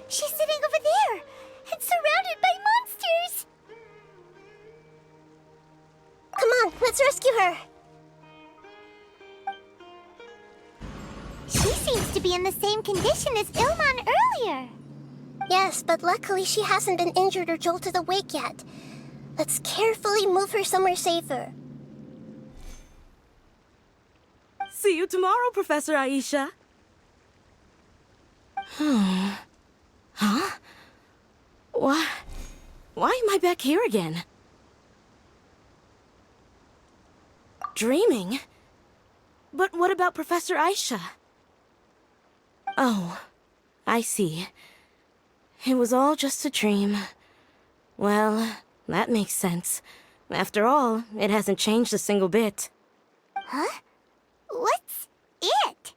She's sitting over there, and surrounded by monsters! Come on, let's rescue her! She seems to be in the same condition as Ilman earlier. Yes, but luckily she hasn't been injured or jolted awake yet. Let's carefully move her somewhere safer. See you tomorrow, Professor Aisha. Huh? Why am I back here again? Dreaming? But what about Professor Aisha? Oh, I see. It was all just a dream. Well, that makes sense. After all, it hasn't changed a single bit. Huh? What's it?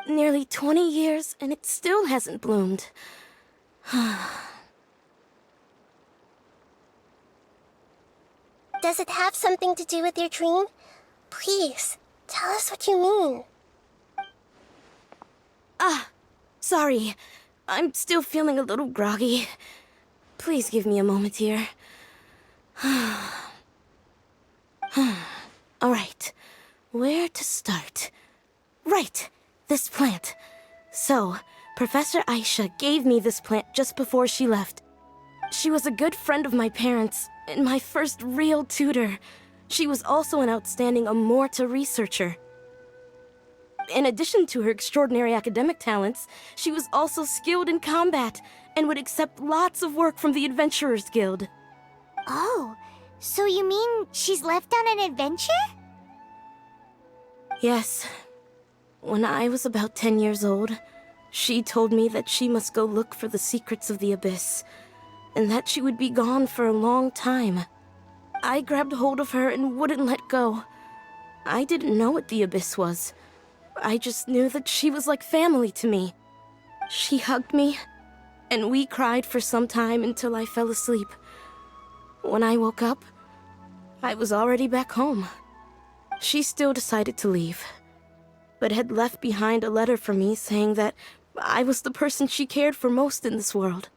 Nearly 20 years, and it still hasn't bloomed. Does it have something to do with your dream? Please, tell us what you mean. Sorry. I'm still feeling a little groggy. Please give me a moment here. Alright, where to start? Right, this plant. So, Professor Aisha gave me this plant just before she left. She was a good friend of my parents, and my first real tutor. She was also an outstanding Amorta researcher. In addition to her extraordinary academic talents, she was also skilled in combat and would accept lots of work from the Adventurers Guild. Oh, so you mean she's left on an adventure? Yes. When I was about 10 years old, she told me that she must go look for the secrets of the Abyss, and that she would be gone for a long time. I grabbed hold of her and wouldn't let go. I didn't know what the Abyss was. I just knew that she was like family to me. She hugged me, and we cried for some time until I fell asleep. When I woke up, I was already back home. She still decided to leave, but had left behind a letter for me saying that I was the person she cared for most in this world.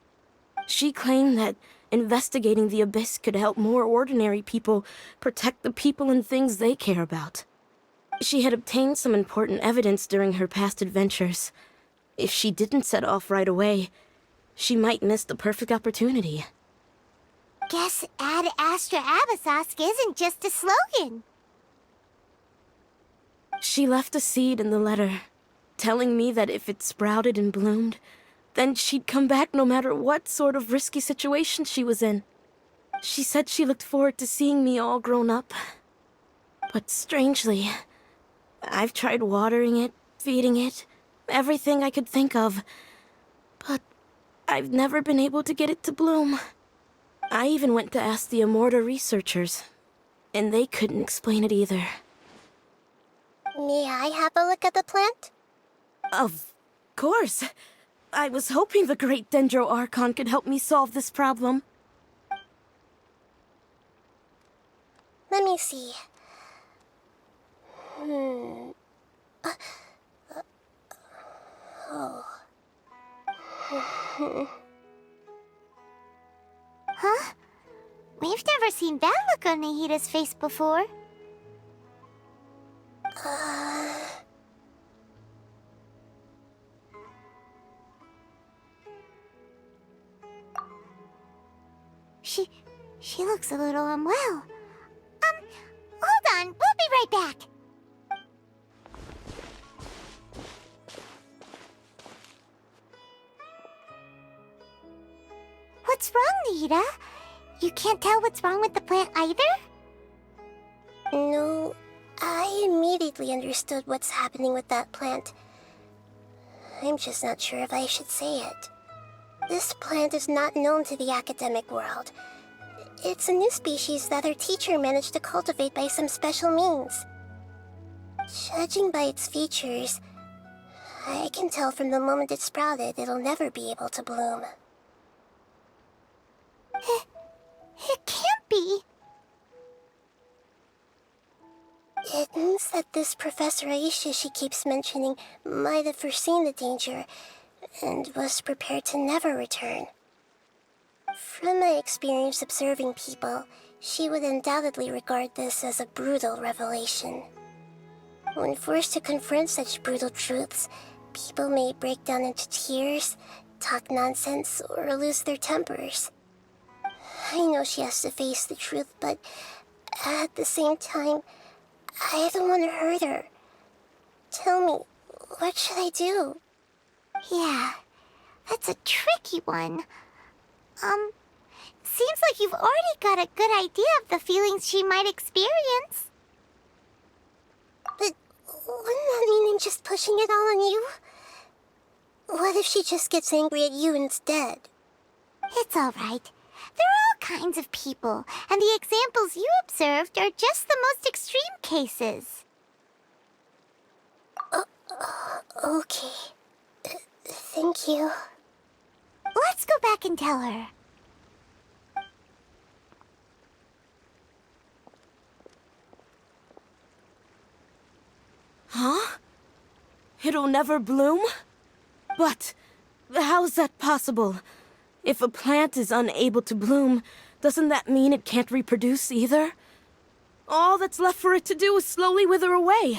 She claimed that investigating the Abyss could help more ordinary people protect the people and things they care about. She had obtained some important evidence during her past adventures. If she didn't set off right away, she might miss the perfect opportunity. Guess Ad Astra Abyssosque isn't just a slogan. She left a seed in the letter, telling me that if it sprouted and bloomed, then she'd come back no matter what sort of risky situation she was in. She said she looked forward to seeing me all grown up. But strangely, I've tried watering it, feeding it, everything I could think of. But I've never been able to get it to bloom. I even went to ask the Amorta researchers, and they couldn't explain it either. May I have a look at the plant? Of course. I was hoping the great Dendro Archon could help me solve this problem. Let me see. Huh? We've never seen that look on Nahida's face before. She looks a little unwell. Hold on, we'll be right back. What's wrong, Nahida? You can't tell what's wrong with the plant either? No, I immediately understood what's happening with that plant. I'm just not sure if I should say it. This plant is not known to the academic world. It's a new species that our teacher managed to cultivate by some special means. Judging by its features, I can tell from the moment it sprouted it'll never be able to bloom. It can't be. It means that this Professor Aisha she keeps mentioning might have foreseen the danger, and was prepared to never return. From my experience observing people, she would undoubtedly regard this as a brutal revelation. When forced to confront such brutal truths, people may break down into tears, talk nonsense, or lose their tempers. I know she has to face the truth, but at the same time, I don't want to hurt her. Tell me, what should I do? Yeah, that's a tricky one. Seems like you've already got a good idea of the feelings she might experience. But wouldn't that mean I'm just pushing it all on you? What if she just gets angry at you instead? It's all right. There are all kinds of people, and the examples you observed are just the most extreme cases. Okay. Thank you. Let's go back and tell her. Huh? It'll never bloom? But how's that possible? If a plant is unable to bloom, doesn't that mean it can't reproduce either? All that's left for it to do is slowly wither away.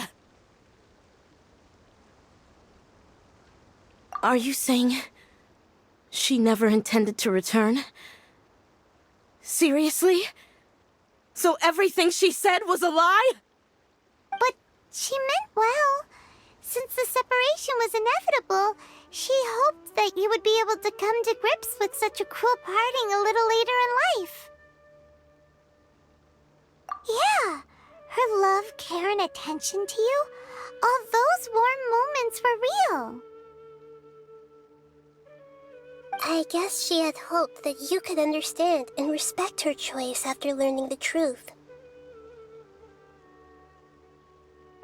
Are you saying she never intended to return? Seriously? So everything she said was a lie? But she meant well. Since the separation was inevitable, she hoped that you would be able to come to grips with such a cruel parting a little later in life. Yeah, her love, care, and attention to you, all those warm moments were real. I guess she had hoped that you could understand and respect her choice after learning the truth.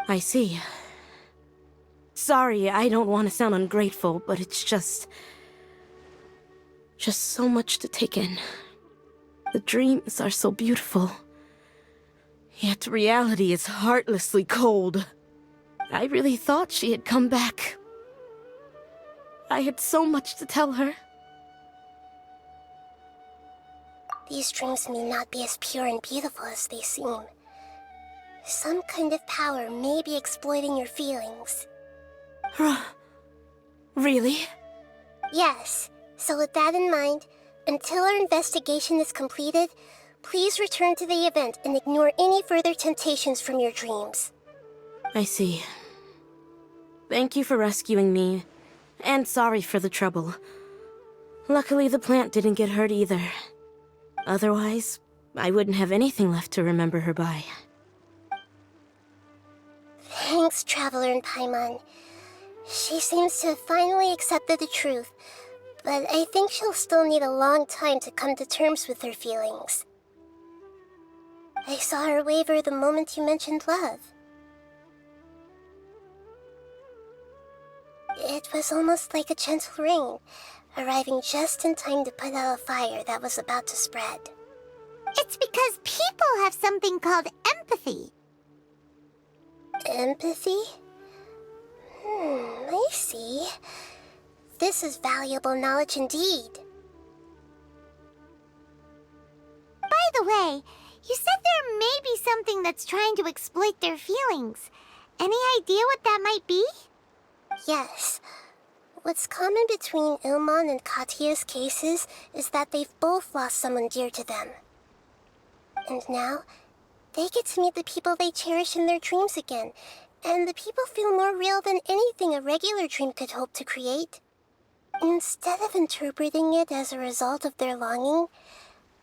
I see. Sorry, I don't want to sound ungrateful, but it's just so much to take in. The dreams are so beautiful. Yet reality is heartlessly cold. I really thought she had come back. I had so much to tell her. These dreams may not be as pure and beautiful as they seem. Some kind of power may be exploiting your feelings. Really? Yes. So with that in mind, until our investigation is completed, please return to the event and ignore any further temptations from your dreams. I see. Thank you for rescuing me, and sorry for the trouble. Luckily, the plant didn't get hurt either. Otherwise, I wouldn't have anything left to remember her by. Thanks, Traveler and Paimon. She seems to have finally accepted the truth, but I think she'll still need a long time to come to terms with her feelings. I saw her waver the moment you mentioned love. It was almost like a gentle rain, arriving just in time to put out a fire that was about to spread. It's because people have something called empathy. Empathy? I see. This is valuable knowledge indeed. By the way, you said there may be something that's trying to exploit their feelings. Any idea what that might be? Yes. What's common between Ilmon and Katya's cases is that they've both lost someone dear to them. And now, they get to meet the people they cherish in their dreams again, and the people feel more real than anything a regular dream could hope to create. Instead of interpreting it as a result of their longing,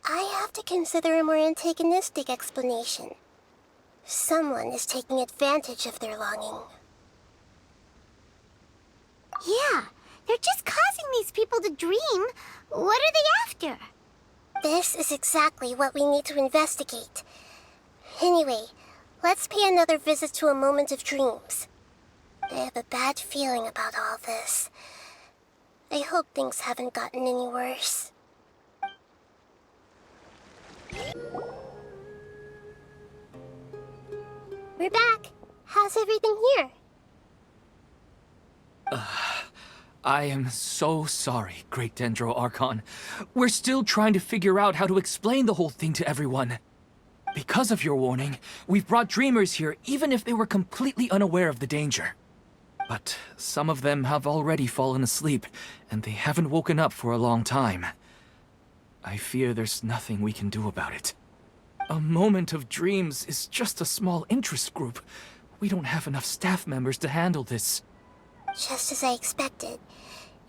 I have to consider a more antagonistic explanation. Someone is taking advantage of their longing. Yeah, they're just causing these people to dream. What are they after? This is exactly what we need to investigate. Anyway, let's pay another visit to a moment of dreams. I have a bad feeling about all this. I hope things haven't gotten any worse. We're back. How's everything here? I am so sorry, Great Dendro Archon. We're still trying to figure out how to explain the whole thing to everyone. Because of your warning, we've brought dreamers here even if they were completely unaware of the danger. But some of them have already fallen asleep, and they haven't woken up for a long time. I fear there's nothing we can do about it. A moment of dreams is just a small interest group. We don't have enough staff members to handle this. Just as I expected.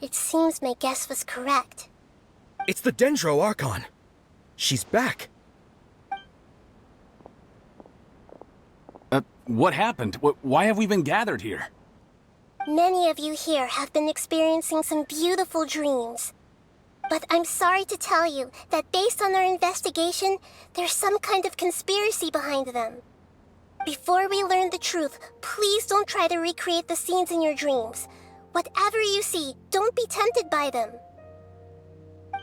It seems my guess was correct. It's the Dendro Archon. She's back. What happened? Why have we been gathered here? Many of you here have been experiencing some beautiful dreams. But I'm sorry to tell you that based on our investigation, there's some kind of conspiracy behind them. Before we learn the truth, please don't try to recreate the scenes in your dreams. Whatever you see, don't be tempted by them.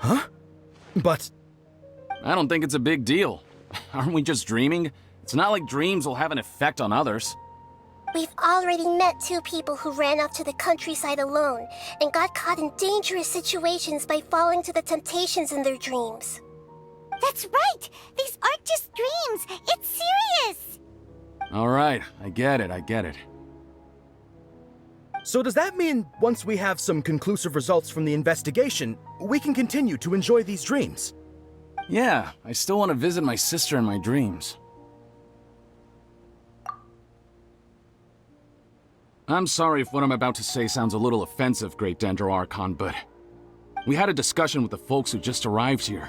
Huh? But... I don't think it's a big deal. Aren't we just dreaming? It's not like dreams will have an effect on others. We've already met 2 people who ran off to the countryside alone and got caught in dangerous situations by falling to the temptations in their dreams. That's right! These aren't just dreams! It's serious! Alright, I get it. so does that mean once we have some conclusive results from the investigation, we can continue to enjoy these dreams? Yeah, I still want to visit my sister in my dreams. I'm sorry if what I'm about to say sounds a little offensive, Great Dendro Archon, but we had a discussion with the folks who just arrived here.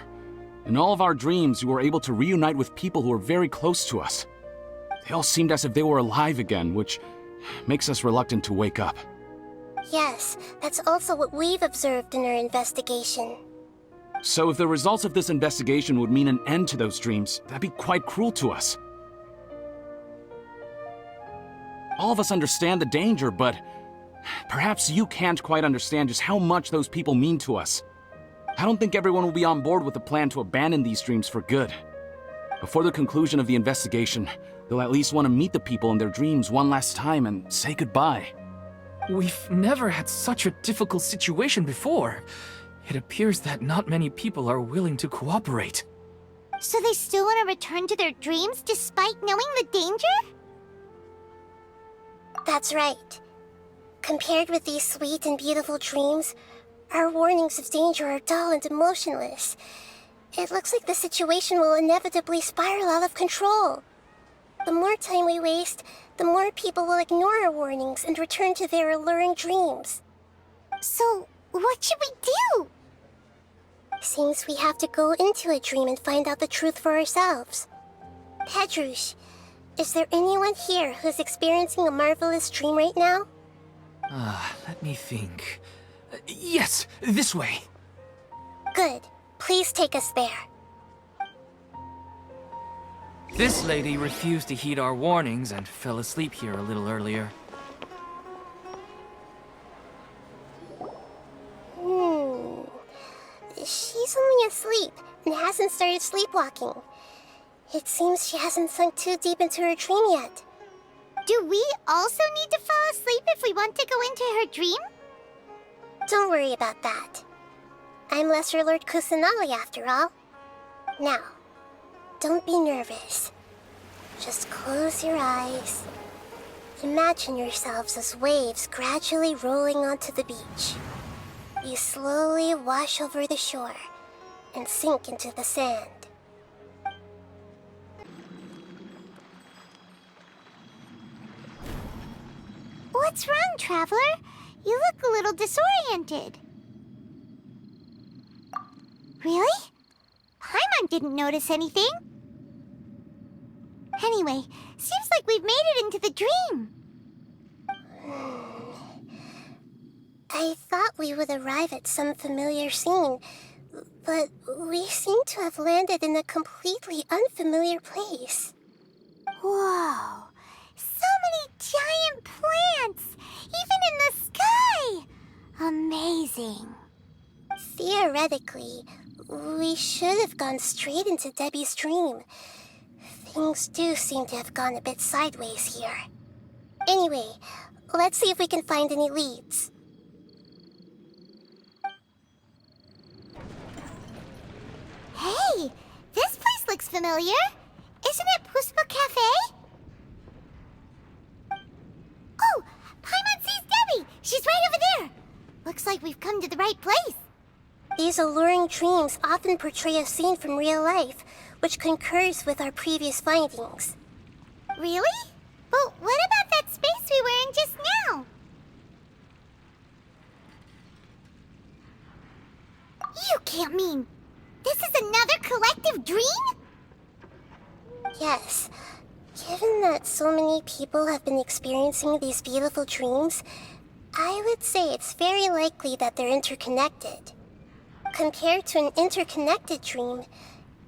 In all of our dreams, we were able to reunite with people who were very close to us. They all seemed as if they were alive again, which makes us reluctant to wake up. Yes, that's also what we've observed in our investigation. So if the results of this investigation would mean an end to those dreams, that'd be quite cruel to us. All of us understand the danger, but perhaps you can't quite understand just how much those people mean to us. I don't think everyone will be on board with the plan to abandon these dreams for good. Before the conclusion of the investigation, they'll at least want to meet the people in their dreams one last time and say goodbye. We've never had such a difficult situation before. It appears that not many people are willing to cooperate. So they still want to return to their dreams despite knowing the danger? That's right. Compared with these sweet and beautiful dreams, our warnings of danger are dull and emotionless. It looks like the situation will inevitably spiral out of control. The more time we waste, the more people will ignore our warnings and return to their alluring dreams. So, what should we do? Seems we have to go into a dream and find out the truth for ourselves. Pedrush, is there anyone here who's experiencing a marvelous dream right now? Let me think. Yes, this way. Good. Please take us there. This lady refused to heed our warnings and fell asleep here a little earlier. She's only asleep and hasn't started sleepwalking. It seems she hasn't sunk too deep into her dream yet. Do we also need to fall asleep if we want to go into her dream? Don't worry about that. I'm Lesser Lord Kusanali after all. Now, don't be nervous. Just close your eyes. Imagine yourselves as waves gradually rolling onto the beach. You slowly wash over the shore and sink into the sand. What's wrong, Traveler? You look a little disoriented. Really? Paimon didn't notice anything. Anyway, seems like we've made it into the dream. I thought we would arrive at some familiar scene, but we seem to have landed in a completely unfamiliar place. Whoa! So many giant plants! Even in the sky! Amazing. Theoretically, we should have gone straight into Debbie's dream. Things do seem to have gone a bit sideways here. Anyway, let's see if we can find any leads. familiar. Isn't it Puspa Cafe? Oh, Paimon sees Debbie! She's right over there! Looks like we've come to the right place. These alluring dreams often portray a scene from real life, which concurs with our previous findings. Really? But what about that space we were in just now? You can't mean... this is another collective dream? Yes. Given that so many people have been experiencing these beautiful dreams, I would say it's very likely that they're interconnected. Compared to an interconnected dream,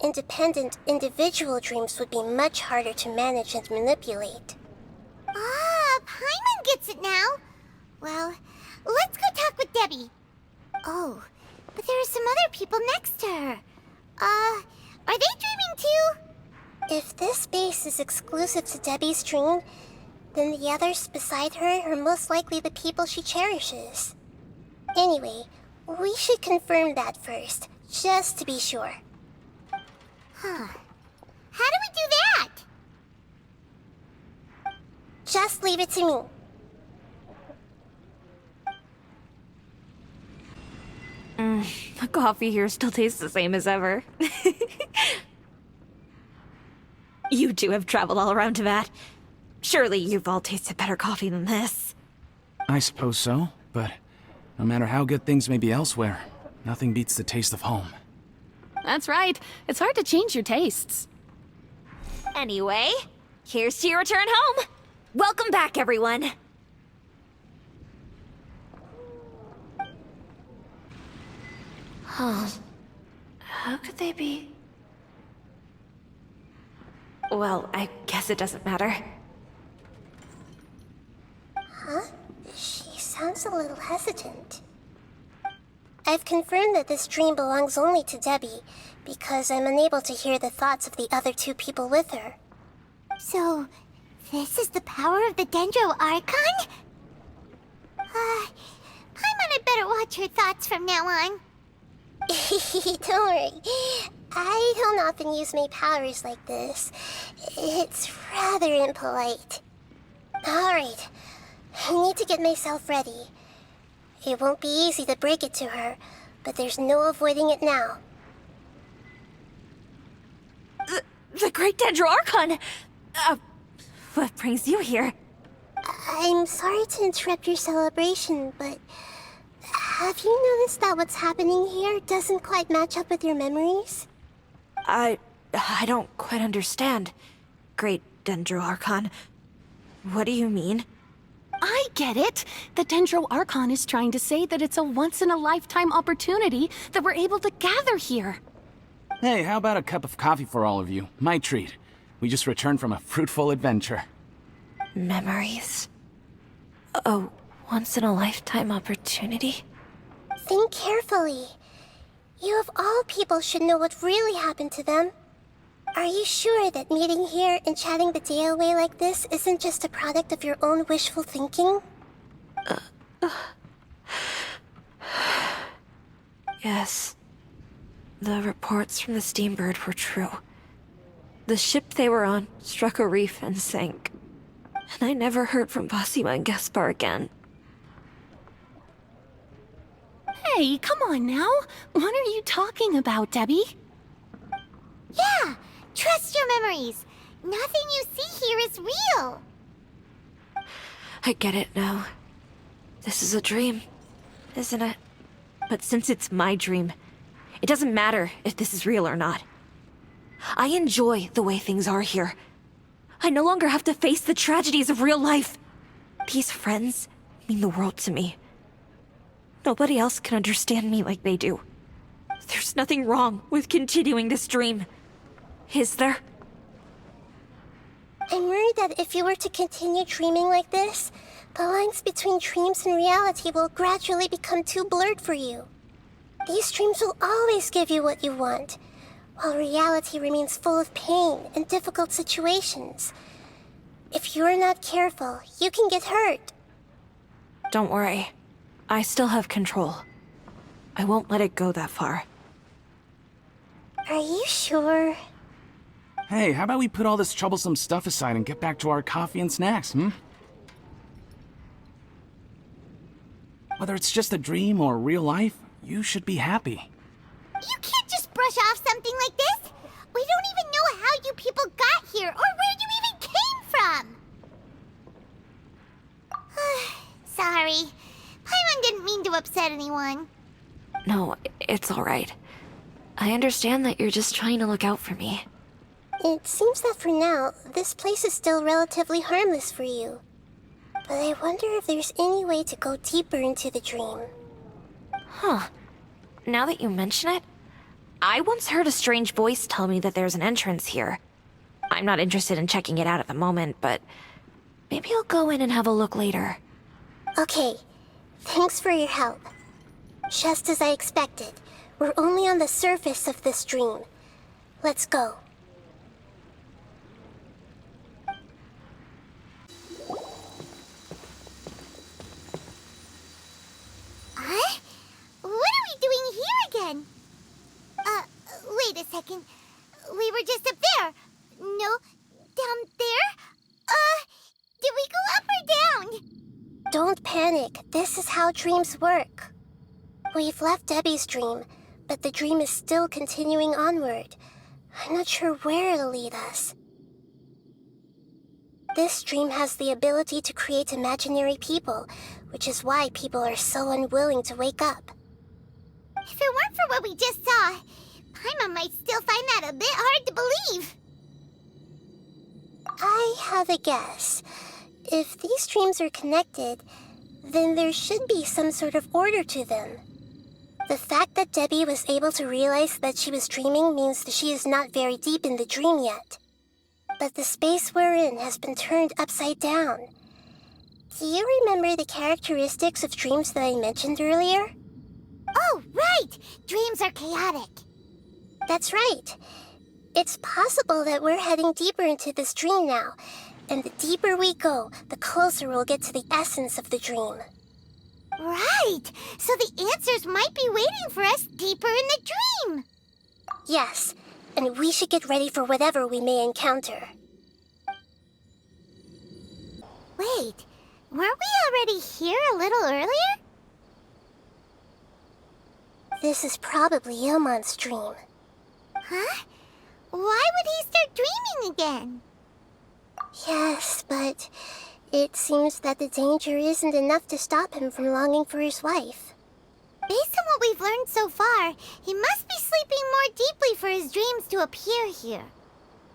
independent individual dreams would be much harder to manage and manipulate. Ah, Paimon gets it now. Well, let's go talk with Debbie. Oh, but there are some other people next to her. Are they dreaming too? If this space is exclusive to Debbie's dream, then the others beside her are most likely the people she cherishes. Anyway, we should confirm that first, just to be sure. Huh. How do we do that? Just leave it to me. The coffee here still tastes the same as ever. You two have traveled all around Tibet. Surely you've all tasted better coffee than this. I suppose so, but no matter how good things may be elsewhere, nothing beats the taste of home. That's right. It's hard to change your tastes. Anyway, here's to your return home. Welcome back, everyone. Huh. How could they be? Well, I guess it doesn't matter. She sounds a little hesitant. I've confirmed that this dream belongs only to Debbie, because I'm unable to hear the thoughts of the other two people with her. So, this is the power of the Dendro Archon? Paimon had better watch her thoughts from now on. Don't worry. I don't often use my powers like this. It's rather impolite. Alright, I need to get myself ready. It won't be easy to break it to her, but there's no avoiding it now. The Great Dendro Archon! What brings you here? I'm sorry to interrupt your celebration, but have you noticed that what's happening here doesn't quite match up with your memories? I don't quite understand. Great Dendro Archon. What do you mean? I get it. The Dendro Archon is trying to say that it's a once-in-a-lifetime opportunity that we're able to gather here. Hey, how about a cup of coffee for all of you? My treat. We just returned from a fruitful adventure. Memories. A once-in-a-lifetime opportunity? Think carefully. You of all people should know what really happened to them. Are you sure that meeting here and chatting the day away like this isn't just a product of your own wishful thinking? Yes. The reports from the Steambird were true. The ship they were on struck a reef and sank. And I never heard from Basima and Gaspar again. Hey, come on now. What are you talking about, Debbie? Yeah, trust your memories. Nothing you see here is real. I get it now. This is a dream, isn't it? But since it's my dream, it doesn't matter if this is real or not. I enjoy the way things are here. I no longer have to face the tragedies of real life. These friends mean the world to me. Nobody else can understand me like they do. There's nothing wrong with continuing this dream. Is there? I'm worried that if you were to continue dreaming like this, the lines between dreams and reality will gradually become too blurred for you. These dreams will always give you what you want, while reality remains full of pain and difficult situations. If you're not careful, you can get hurt. Don't worry. I still have control. I won't let it go that far. Are you sure? Hey, how about we put all this troublesome stuff aside and get back to our coffee and snacks, hmm? Whether it's just a dream or real life, you should be happy. You can't just brush off something like this. We don't even know how you people got here or where you even came from. Sorry. Paimon didn't mean to upset anyone. No, it's all right. I understand that you're just trying to look out for me. It seems that for now, this place is still relatively harmless for you. But I wonder if there's any way to go deeper into the dream. Huh. Now that you mention it, I once heard a strange voice tell me that there's an entrance here. I'm not interested in checking it out at the moment, but maybe I'll go in and have a look later. Okay, thanks for your help. Just as I expected, we're only on the surface of this dream. Let's go. Huh? What are we doing here again? Wait a second. We were just up there. No, down there? Did we go up or down? Don't panic. This is how dreams work. We've left Debbie's dream, but the dream is still continuing onward. I'm not sure where it'll lead us. This dream has the ability to create imaginary people, which is why people are so unwilling to wake up. If it weren't for what we just saw, Paimon might still find that a bit hard to believe. I have a guess. If these dreams are connected, then there should be some sort of order to them. The fact that Debbie was able to realize that she was dreaming means that she is not very deep in the dream yet. But the space we're in has been turned upside down. Do you remember the characteristics of dreams that I mentioned earlier? Oh, right! Dreams are chaotic. That's right. It's possible that we're heading deeper into this dream now, and the deeper we go, the closer we'll get to the essence of the dream. Right! So the answers might be waiting for us deeper in the dream. Yes, and we should get ready for whatever we may encounter. Wait, weren't we already here a little earlier? This is probably Ilmon's dream. Huh? Why would he start dreaming again? Yes, but it seems that the danger isn't enough to stop him from longing for his wife. Based on what we've learned so far, he must be sleeping more deeply for his dreams to appear here.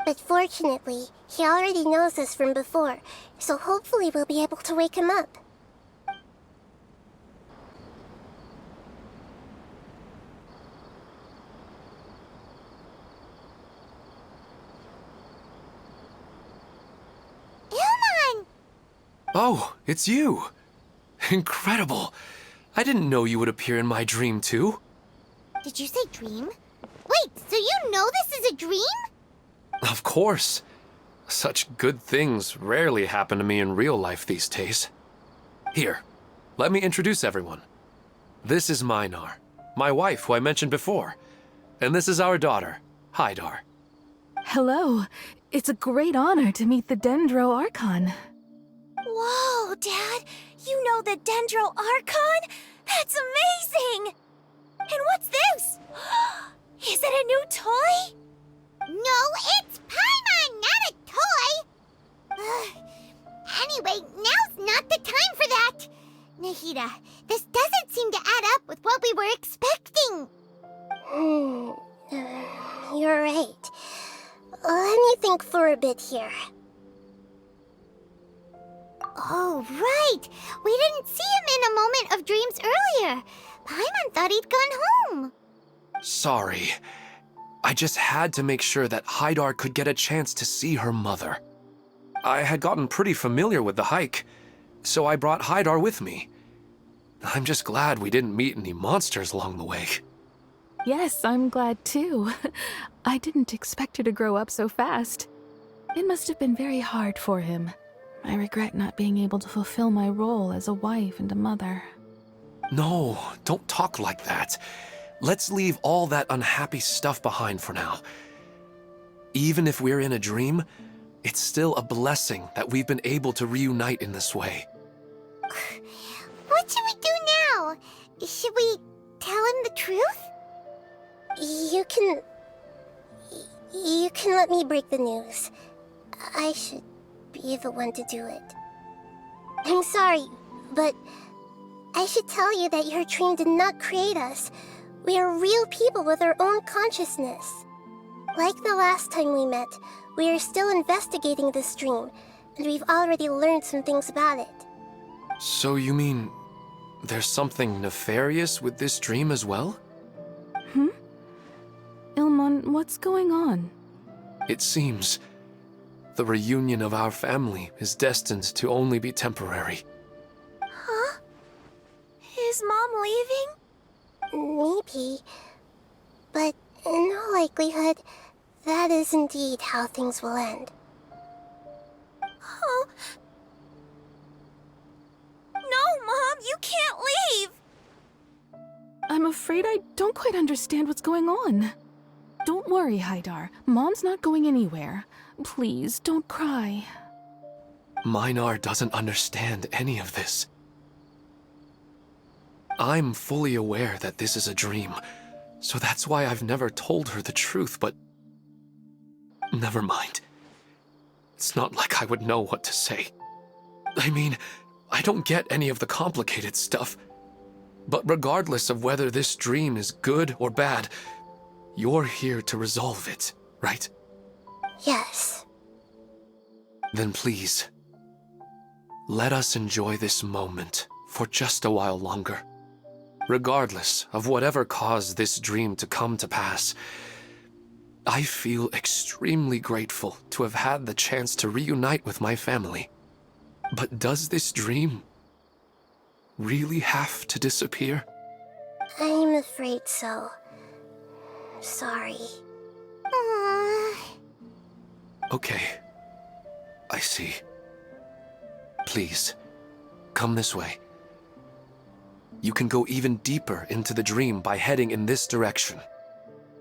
But fortunately, he already knows us from before, so hopefully we'll be able to wake him up. Ilmon! Oh, it's you! Incredible! I didn't know you would appear in my dream, too. Did you say dream? Wait, so you know this is a dream? Of course. Such good things rarely happen to me in real life these days. Here, let me introduce everyone. This is Minar, my wife who I mentioned before. And this is our daughter, Hydar. Hello. It's a great honor to meet the Dendro Archon. Whoa, Dad! You know the Dendro Archon? That's amazing! And what's this? Is it a new toy? No, it's Paimon, not a toy! Anyway, now's not the time for that! Nahida, this doesn't seem to add up with what we were expecting. You're right. Let me think for a bit here. Oh, right! We didn't see him in a moment of dreams earlier. Paimon thought he'd gone home. Sorry. I just had to make sure that Hydar could get a chance to see her mother. I had gotten pretty familiar with the hike, so I brought Hydar with me. I'm just glad we didn't meet any monsters along the way. Yes, I'm glad too. I didn't expect her to grow up so fast. It must have been very hard for him. I regret not being able to fulfill my role as a wife and a mother. No, don't talk like that. Let's leave all that unhappy stuff behind for now. Even if we're in a dream, it's still a blessing that we've been able to reunite in this way. What should we do now? Should we tell him the truth? You can let me break the news. I should be the one to do it. I'm sorry, but I should tell you that your dream did not create us. We are real people with our own consciousness. Like the last time we met, we are still investigating this dream, and we've already learned some things about it. So you mean there's something nefarious with this dream as well? Ilmon, what's going on? It seems the reunion of our family is destined to only be temporary. Huh? Is Mom leaving? Maybe. But in all likelihood, that is indeed how things will end. Oh. No, Mom, you can't leave! I'm afraid I don't quite understand what's going on. Don't worry, Haidar. Mom's not going anywhere. Please, don't cry. Minar doesn't understand any of this. I'm fully aware that this is a dream, so that's why I've never told her the truth, but... Never mind. It's not like I would know what to say. I mean, I don't get any of the complicated stuff. But regardless of whether this dream is good or bad, you're here to resolve it, right? Yes. Then please, let us enjoy this moment for just a while longer. Regardless of whatever caused this dream to come to pass, I feel extremely grateful to have had the chance to reunite with my family. But does this dream really have to disappear? I'm afraid so. Sorry. Okay. I see. Please, come this way. You can go even deeper into the dream by heading in this direction.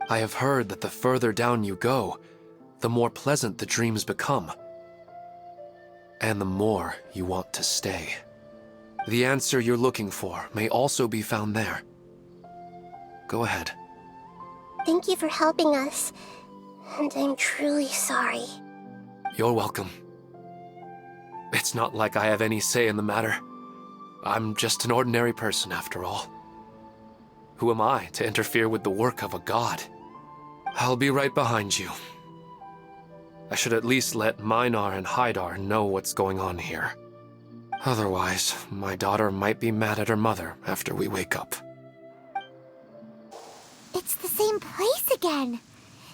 I have heard that the further down you go, the more pleasant the dreams become. And the more you want to stay. The answer you're looking for may also be found there. Go ahead. Thank you for helping us. And I'm truly sorry. You're welcome. It's not like I have any say in the matter. I'm just an ordinary person after all. Who am I to interfere with the work of a god? I'll be right behind you. I should at least let Minar and Haidar know what's going on here. Otherwise, my daughter might be mad at her mother after we wake up. It's the same place again.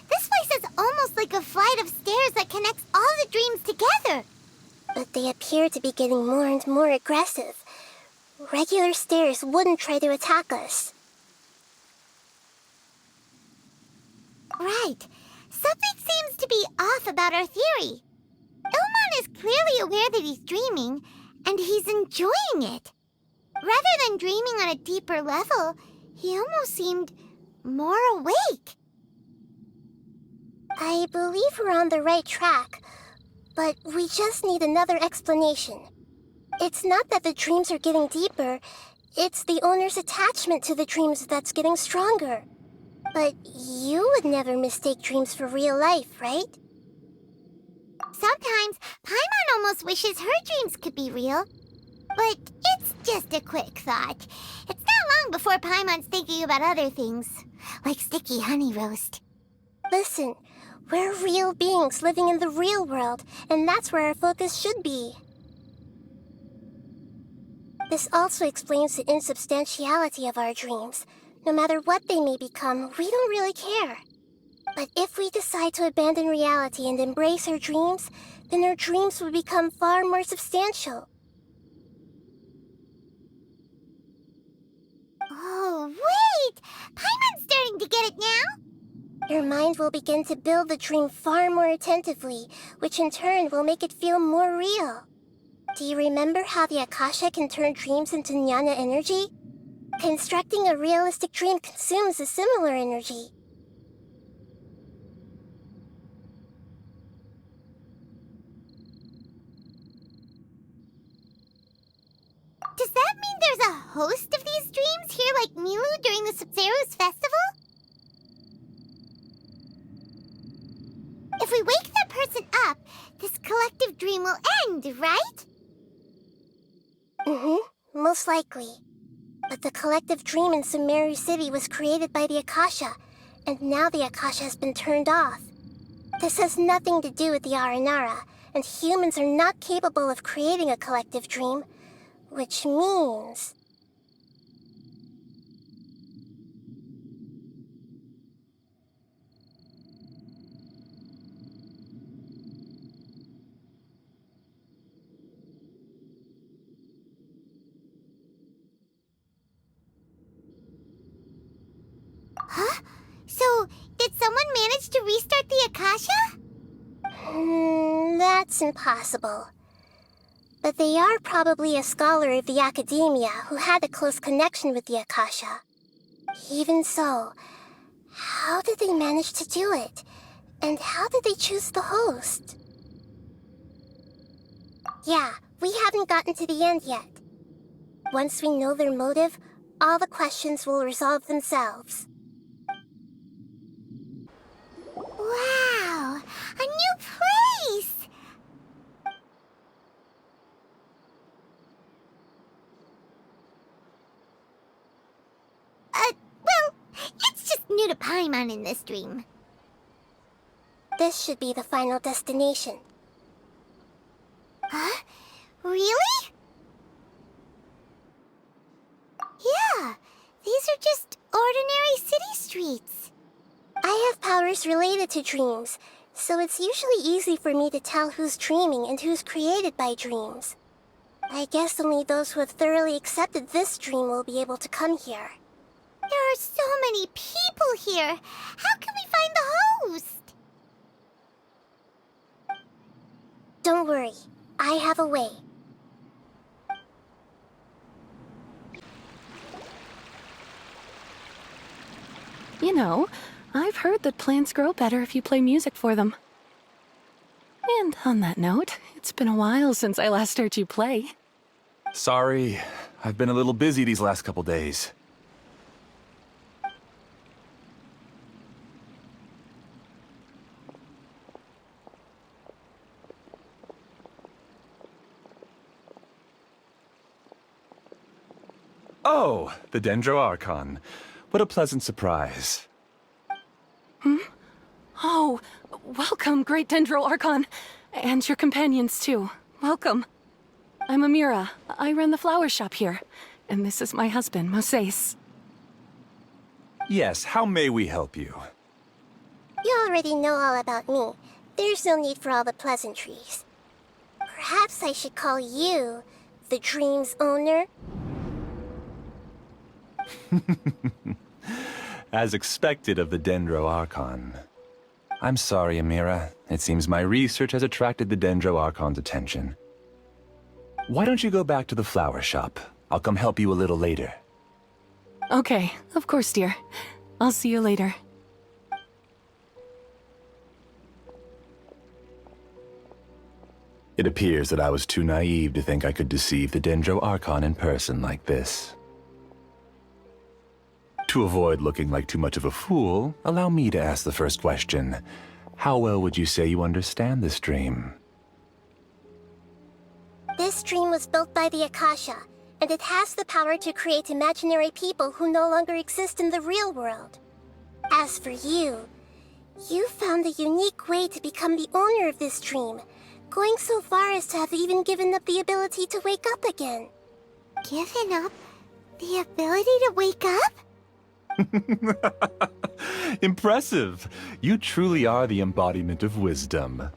This place is almost like a flight of stairs that connects all the dreams together. But they appear to be getting more and more aggressive. Regular stairs wouldn't try to attack us. Right. Something seems to be off about our theory. Ilmon is clearly aware that he's dreaming, and he's enjoying it. Rather than dreaming on a deeper level, he almost seemed more awake. I believe we're on the right track, but we just need another explanation. It's not that the dreams are getting deeper, it's the owner's attachment to the dreams that's getting stronger. But you would never mistake dreams for real life, right? Sometimes, Paimon almost wishes her dreams could be real. But it's just a quick thought. It's not long before Paimon's thinking about other things, like sticky honey roast. Listen, we're real beings living in the real world, and that's where our focus should be. This also explains the insubstantiality of our dreams. No matter what they may become, we don't really care. But if we decide to abandon reality and embrace our dreams, then our dreams will become far more substantial. Oh, wait! Paimon's starting to get it now? Your mind will begin to build the dream far more attentively, which in turn will make it feel more real. Do you remember how the Akasha can turn dreams into jnana energy? Constructing a realistic dream consumes a similar energy. host of these dreams here like Milu during the Sub-Zero's festival? If we wake that person up, this collective dream will end, right? Mm-hmm, most likely. But the collective dream in Sumeru City was created by the Akasha, and now the Akasha has been turned off. This has nothing to do with the Aranara, and humans are not capable of creating a collective dream, which means... Huh? So, did someone manage to restart the Akasha? That's impossible. But they are probably a scholar of the Academia who had a close connection with the Akasha. Even so, how did they manage to do it? And how did they choose the host? Yeah, we haven't gotten to the end yet. Once we know their motive, all the questions will resolve themselves. Wow! A new place! Well, it's just new to Paimon in this dream. This should be the final destination. Huh? Really? Yeah, these are just ordinary city streets. I have powers related to dreams, so it's usually easy for me to tell who's dreaming and who's created by dreams. I guess only those who have thoroughly accepted this dream will be able to come here. There are so many people here. How can we find the host? Don't worry, I have a way. You know, I've heard that plants grow better if you play music for them. And on that note, it's been a while since I last heard you play. Sorry, I've been a little busy these last couple days. Oh, the Dendro Archon. What a pleasant surprise. Oh, welcome, Great Dendro Archon. And your companions, too. Welcome. I'm Amira. I run the flower shop here. And this is my husband, Moses. Yes, how may we help you? You already know all about me. There's no need for all the pleasantries. Perhaps I should call you the dream's owner? As expected of the Dendro Archon. I'm sorry, Amira. It seems my research has attracted the Dendro Archon's attention. Why don't you go back to the flower shop? I'll come help you a little later. Okay, of course, dear. I'll see you later. It appears that I was too naive to think I could deceive the Dendro Archon in person like this. To avoid looking like too much of a fool, allow me to ask the first question. How well would you say you understand this dream? This dream was built by the Akasha, and it has the power to create imaginary people who no longer exist in the real world. As for you, you found a unique way to become the owner of this dream, going so far as to have even given up the ability to wake up again. Given up the ability to wake up? Impressive! You truly are the embodiment of wisdom.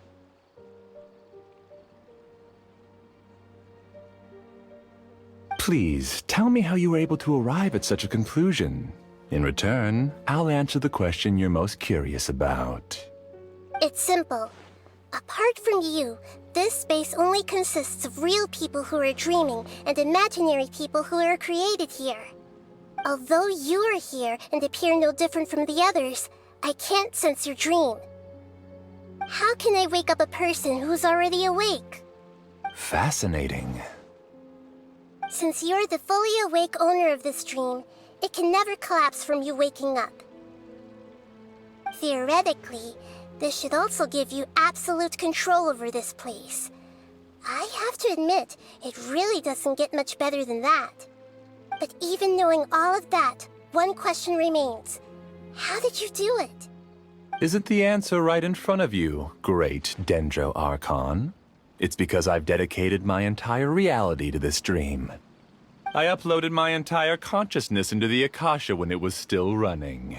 Please, tell me how you were able to arrive at such a conclusion. In return, I'll answer the question you're most curious about. It's simple. Apart from you, this space only consists of real people who are dreaming and imaginary people who are created here. Although you are here and appear no different from the others, I can't sense your dream. How can I wake up a person who's already awake? Fascinating. Since you're the fully awake owner of this dream, it can never collapse from you waking up. Theoretically, this should also give you absolute control over this place. I have to admit, it really doesn't get much better than that. But even knowing all of that, one question remains. How did you do it? Isn't the answer right in front of you, great Dendro Archon? It's because I've dedicated my entire reality to this dream. I uploaded my entire consciousness into the Akasha when it was still running.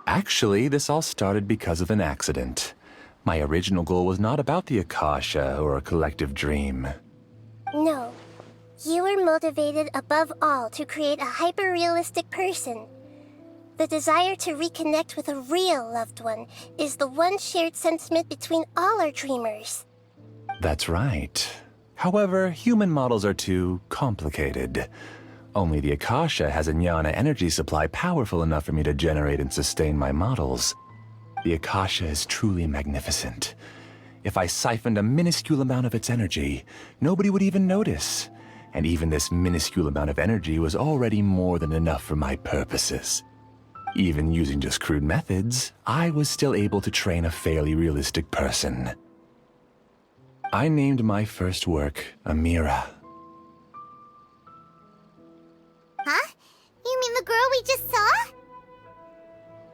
Actually, this all started because of an accident. My original goal was not about the Akasha or a collective dream. No. You were motivated above all to create a hyper-realistic person. The desire to reconnect with a real loved one is the one shared sentiment between all our dreamers. That's right. However, human models are too complicated. Only the Akasha has a jnana energy supply powerful enough for me to generate and sustain my models. The Akasha is truly magnificent. If I siphoned a minuscule amount of its energy, nobody would even notice. And even this minuscule amount of energy was already more than enough for my purposes. Even using just crude methods, I was still able to train a fairly realistic person. I named my first work Amira. Huh? You mean the girl we just saw?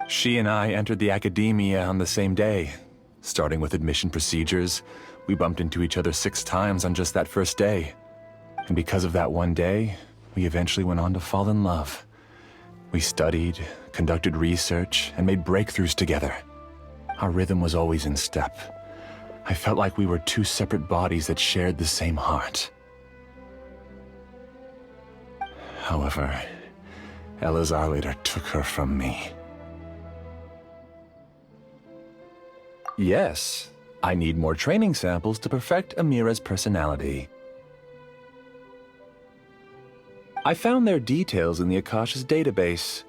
She and I entered the academia on the same day. Starting with admission procedures, we bumped into each other 6 times on just that first day. And because of that one day, we eventually went on to fall in love. We studied, conducted research, and made breakthroughs together. Our rhythm was always in step. I felt like we were 2 separate bodies that shared the same heart. However, Elazar later took her from me. Yes, I need more training samples to perfect Amira's personality. I found their details in the Akasha's database.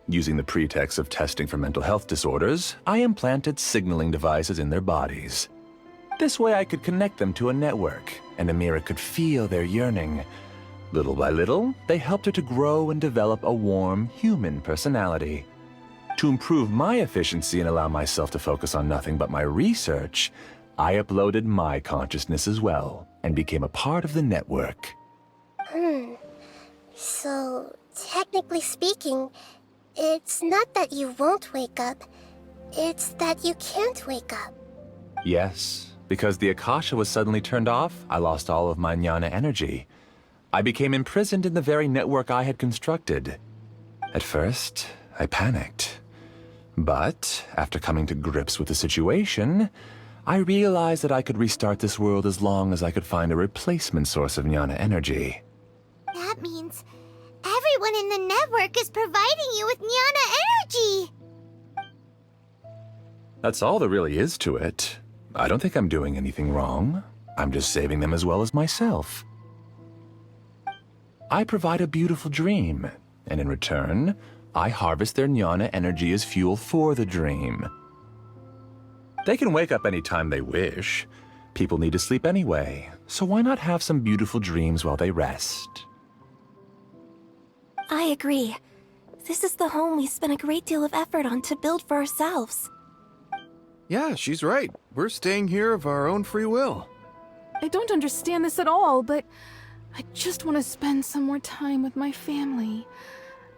Using the pretext of testing for mental health disorders, I implanted signaling devices in their bodies. This way I could connect them to a network, and Amira could feel their yearning. Little by little, they helped her to grow and develop a warm, human personality. To improve my efficiency and allow myself to focus on nothing but my research, I uploaded my consciousness as well, and became a part of the network. So, technically speaking, it's not that you won't wake up, it's that you can't wake up. Yes, because the Akasha was suddenly turned off, I lost all of my jnana energy. I became imprisoned in the very network I had constructed. At first, I panicked. But, after coming to grips with the situation, I realized that I could restart this world as long as I could find a replacement source of jnana energy. That means everyone in the network is providing you with jnana energy! That's all there really is to it. I don't think I'm doing anything wrong. I'm just saving them as well as myself. I provide a beautiful dream, and in return, I harvest their jnana energy as fuel for the dream. They can wake up any time they wish. People need to sleep anyway, so why not have some beautiful dreams while they rest? I agree. This is the home we spent a great deal of effort on to build for ourselves. Yeah, she's right. We're staying here of our own free will. I don't understand this at all, but I just want to spend some more time with my family.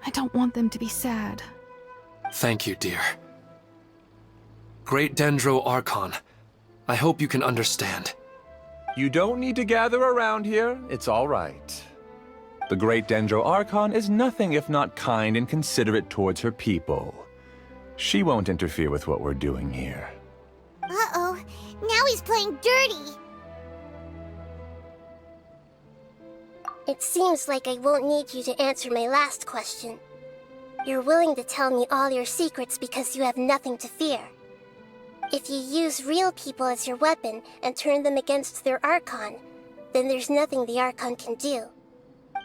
I don't want them to be sad. Thank you, dear. Great Dendro Archon, I hope you can understand. You don't need to gather around here. It's all right. The great Dendro Archon is nothing if not kind and considerate towards her people. She won't interfere with what we're doing here. Uh-oh, now he's playing dirty! It seems like I won't need you to answer my last question. You're willing to tell me all your secrets because you have nothing to fear. If you use real people as your weapon and turn them against their Archon, then there's nothing the Archon can do.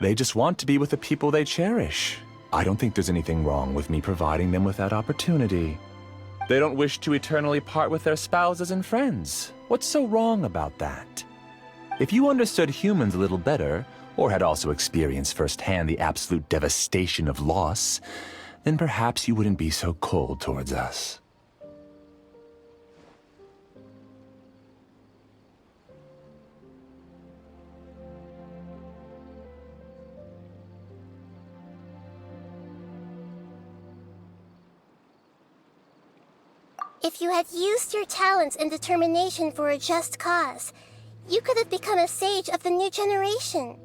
They just want to be with the people they cherish. I don't think there's anything wrong with me providing them with that opportunity. They don't wish to eternally part with their spouses and friends. What's so wrong about that? If you understood humans a little better, or had also experienced firsthand the absolute devastation of loss, then perhaps you wouldn't be so cold towards us. If you had used your talents and determination for a just cause, you could have become a sage of the new generation.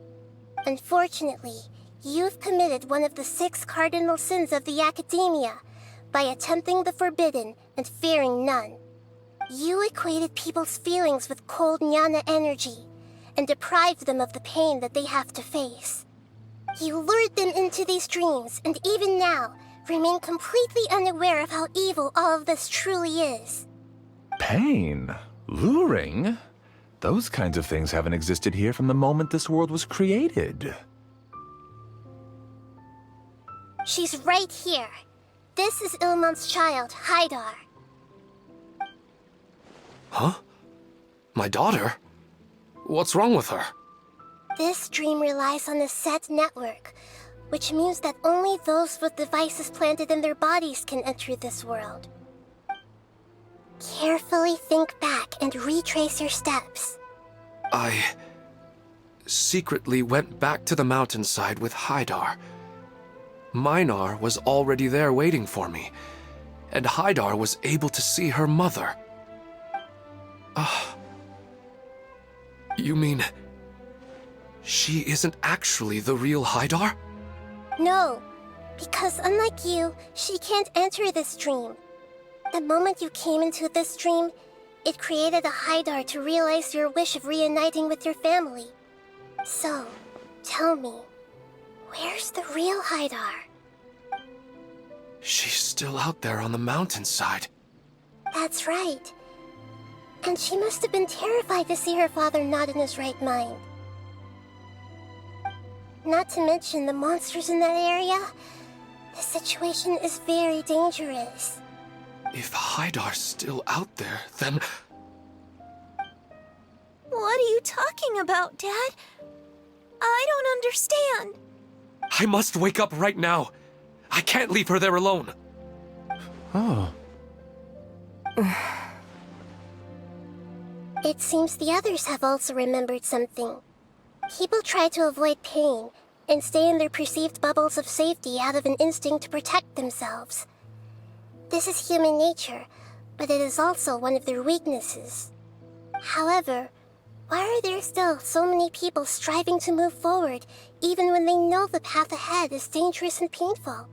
Unfortunately, you've committed one of the 6 cardinal sins of the Academia by attempting the forbidden and fearing none. You equated people's feelings with cold jnana energy and deprived them of the pain that they have to face. You lured them into these dreams, and even now, remain completely unaware of how evil all of this truly is. Pain? Luring? Those kinds of things haven't existed here from the moment this world was created. She's right here. This is Ilmon's child, Haidar. Huh? My daughter? What's wrong with her? This dream relies on a set network, which means that only those with devices planted in their bodies can enter this world. Carefully think back and retrace your steps. I secretly went back to the mountainside with Haidar. Minar was already there waiting for me, and Haidar was able to see her mother. You mean she isn't actually the real Haidar? No, because unlike you, she can't enter this dream. The moment you came into this dream, it created a Haidar to realize your wish of reuniting with your family. So, tell me, where's the real Haidar? She's still out there on the mountainside. That's right. And she must have been terrified to see her father not in his right mind. Not to mention the monsters in that area. The situation is very dangerous. If Haidar's still out there, then... What are you talking about, Dad? I don't understand. I must wake up right now. I can't leave her there alone. Oh. It seems the others have also remembered something. People try to avoid pain and stay in their perceived bubbles of safety out of an instinct to protect themselves. This is human nature, but it is also one of their weaknesses. However, why are there still so many people striving to move forward even when they know the path ahead is dangerous and painful?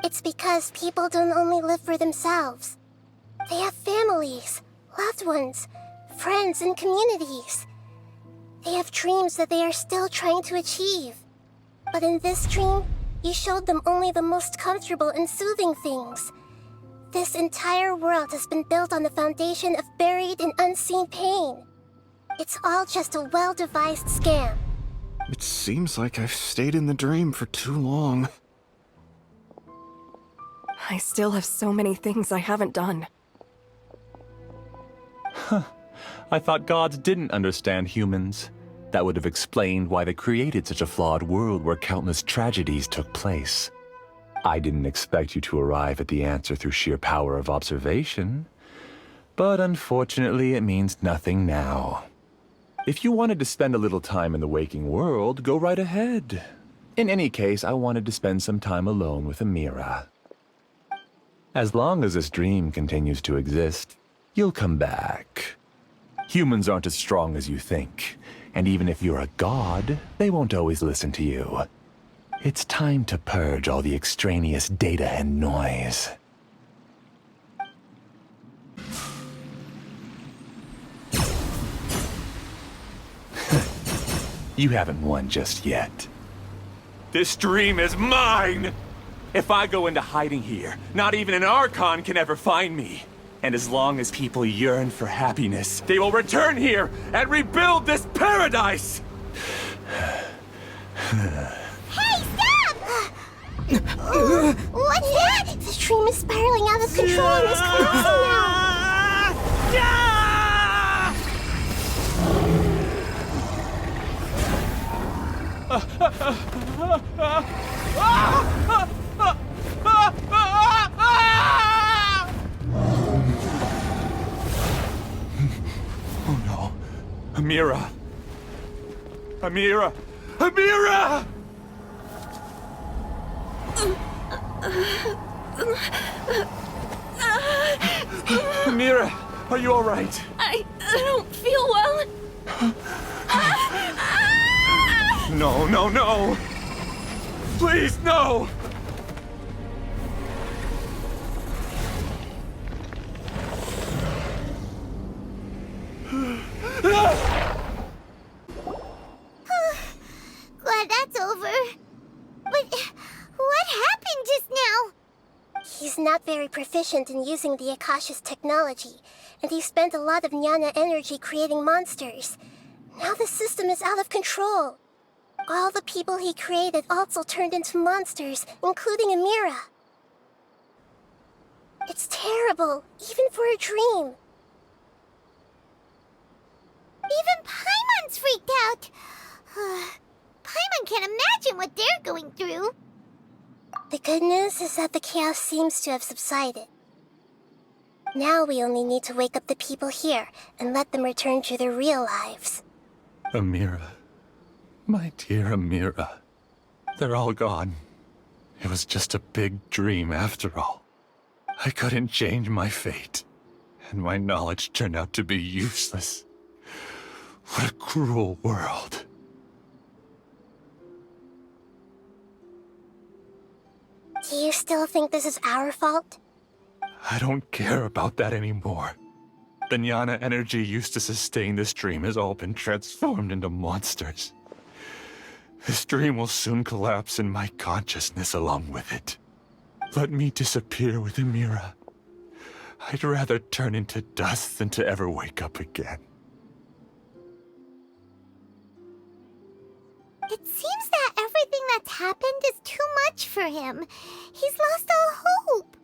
It's because people don't only live for themselves. They have families, loved ones, friends, and communities. They have dreams that they are still trying to achieve. But in this dream, you showed them only the most comfortable and soothing things. This entire world has been built on the foundation of buried and unseen pain. It's all just a well-devised scam. It seems like I've stayed in the dream for too long. I still have so many things I haven't done. I thought gods didn't understand humans. That would have explained why they created such a flawed world where countless tragedies took place. I didn't expect you to arrive at the answer through sheer power of observation. But unfortunately, it means nothing now. If you wanted to spend a little time in the waking world, go right ahead. In any case, I wanted to spend some time alone with Amira. As long as this dream continues to exist, you'll come back. Humans aren't as strong as you think, and even if you're a god, they won't always listen to you. It's time to purge all the extraneous data and noise. You haven't won just yet. This dream is mine! If I go into hiding here, not even an Archon can ever find me. And as long as people yearn for happiness, they will return here and rebuild this paradise! Hey, stop! What's that? The dream is spiraling out of control and is collapsing now. Oh no. Amira! Amira! Amira! Amira, are you all right? I don't feel well. No, no, no! Please, no! Glad that's over. But what happened just now? He's not very proficient in using the Akasha's technology, and he spent a lot of Jnana energy creating monsters. Now the system is out of control. All the people he created also turned into monsters, including Amira. It's terrible, even for a dream. Even Paimon's freaked out. Paimon can't imagine what they're going through. The good news is that the chaos seems to have subsided. Now we only need to wake up the people here and let them return to their real lives. Amira. My dear Amira. They're all gone. It was just a big dream after all. I couldn't change my fate, and my knowledge turned out to be useless. What a cruel world. Do you still think this is our fault? I don't care about that anymore. The Jnana energy used to sustain this dream has all been transformed into monsters. This dream will soon collapse and my consciousness along with it. Let me disappear with Amira. I'd rather turn into dust than to ever wake up again. It seems that everything that's happened is too much for him. He's lost all hope.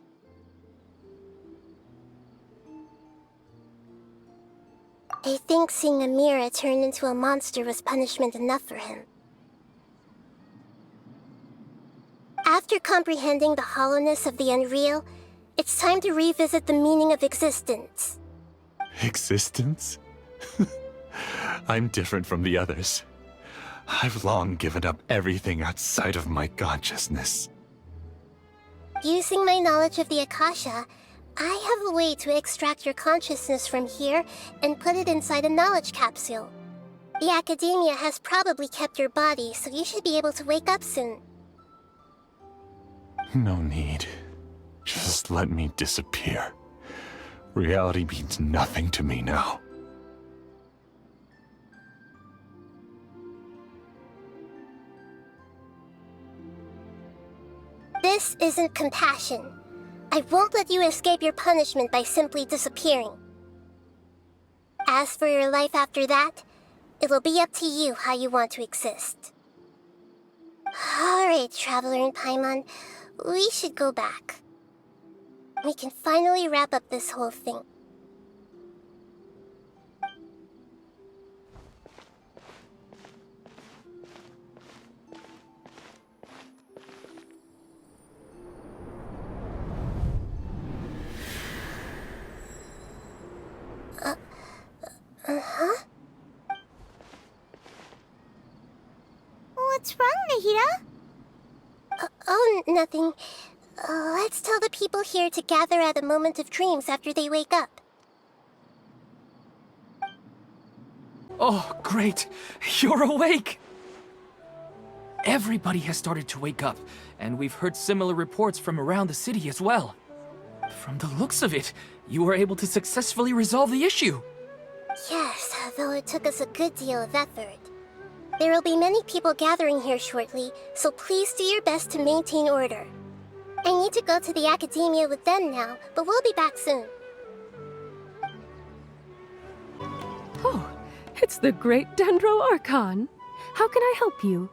I think seeing Amira turn into a monster was punishment enough for him. After comprehending the hollowness of the unreal, it's time to revisit the meaning of existence. Existence? I'm different from the others. I've long given up everything outside of my consciousness. Using my knowledge of the Akasha, I have a way to extract your consciousness from here and put it inside a knowledge capsule. The Academia has probably kept your body, so you should be able to wake up soon. No need. Just let me disappear. Reality means nothing to me now. This isn't compassion. I won't let you escape your punishment by simply disappearing. As for your life after that, it'll be up to you how you want to exist. Alright, Traveler and Paimon, we should go back. We can finally wrap up this whole thing. Uh-huh? What's wrong, Nahida? Oh, nothing. Let's tell the people here to gather at a moment of dreams after they wake up. Oh, great! You're awake! Everybody has started to wake up, and we've heard similar reports from around the city as well. From the looks of it, you were able to successfully resolve the issue. Yes, though it took us a good deal of effort. There will be many people gathering here shortly, so please do your best to maintain order. I need to go to the Academia with them now, but we'll be back soon. Oh, it's the great Dendro Archon. How can I help you?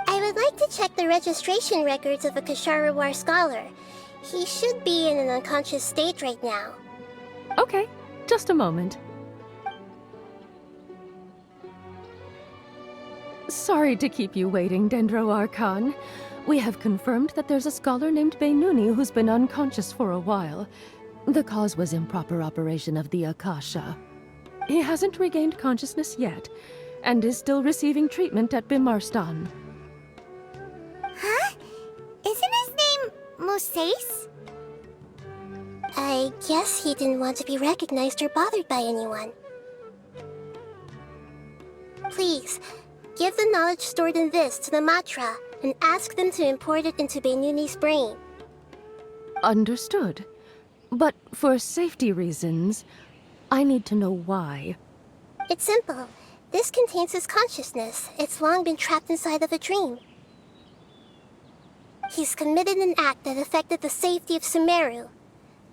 I would like to check the registration records of a Kasharawar scholar. He should be in an unconscious state right now. Okay, just a moment. Sorry to keep you waiting, Dendro Archon. We have confirmed that there's a scholar named Beinuni who's been unconscious for a while. The cause was improper operation of the Akasha. He hasn't regained consciousness yet, and is still receiving treatment at Bimarstan. Huh? Isn't his name Musace? I guess he didn't want to be recognized or bothered by anyone. Please, give the knowledge stored in this to the Matra and ask them to import it into Beinuni's brain. Understood. But for safety reasons, I need to know why. It's simple. This contains his consciousness. It's long been trapped inside of a dream. He's committed an act that affected the safety of Sumeru.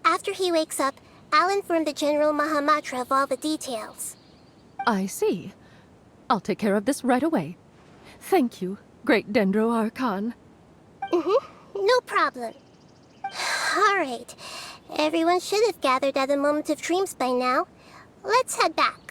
After he wakes up, I'll inform the General Mahamatra of all the details. I see. I'll take care of this right away. Thank you, Great Dendro Archon. No problem. Alright. Everyone should have gathered at a Moment of Dreams by now. Let's head back.